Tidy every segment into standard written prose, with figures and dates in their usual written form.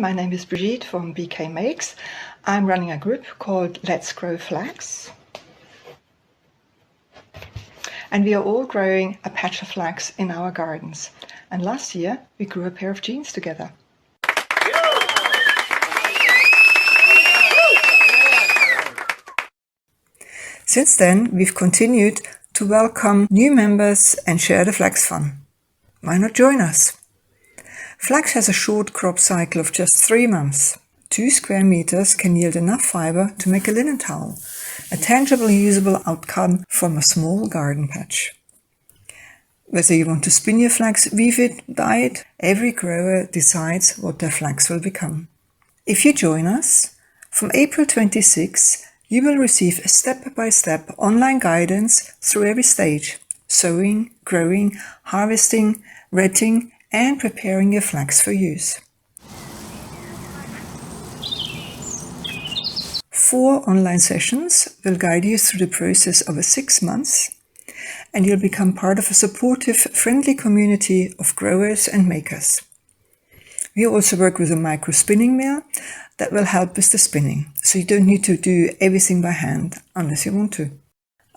my name is Brigitte from BK Makes. I'm running a group called Let's Grow Flax. And we are all growing a patch of flax in our gardens. And last year we grew a pair of jeans together. Since then, we've continued to welcome new members and share the flax fun. Why not join us? Flax has a short crop cycle of just 3 months. 2 square meters can yield enough fiber to make a linen towel, a tangible, usable outcome from a small garden patch. Whether you want to spin your flax, weave it, dye it, every grower decides what their flax will become. If you join us, from April 26, you will receive a step-by-step online guidance through every stage: sowing, growing, harvesting, retting, and preparing your flax for use. 4 online sessions will guide you through the process over 6 months, and you'll become part of a supportive, friendly community of growers and makers. We also work with a micro spinning mill that will help with the spinning, so you don't need to do everything by hand unless you want to.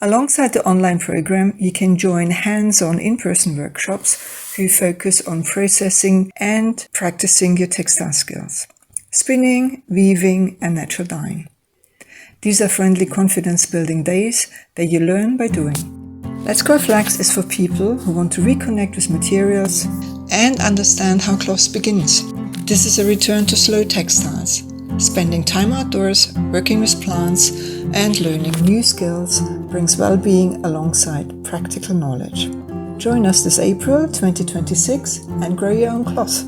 Alongside the online program, you can join hands-on in-person workshops who focus on processing and practicing your textile skills: spinning, weaving, and natural dyeing. These are friendly, confidence-building days that you learn by doing. Let's Grow Flax is for people who want to reconnect with materials and understand how cloth begins. This is a return to slow textiles, spending time outdoors, working with plants, and learning new skills brings well-being alongside practical knowledge. Join us this April 2026 and grow your own cloth.